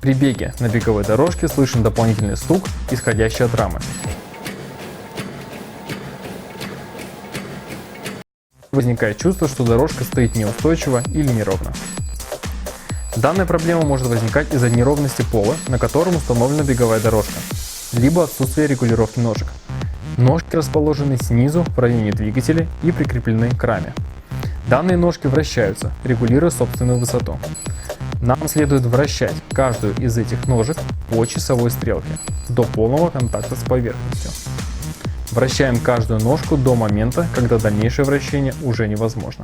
При беге на беговой дорожке слышен дополнительный стук, исходящий от рамы. Возникает чувство, что дорожка стоит неустойчиво или неровно. Данная проблема может возникать из-за неровности пола, на котором установлена беговая дорожка, либо отсутствия регулировки ножек. Ножки расположены снизу в районе двигателя и прикреплены к раме. Данные ножки вращаются, регулируя собственную высоту. Нам следует вращать каждую из этих ножек по часовой стрелке до полного контакта с поверхностью. Вращаем каждую ножку до момента, когда дальнейшее вращение уже невозможно.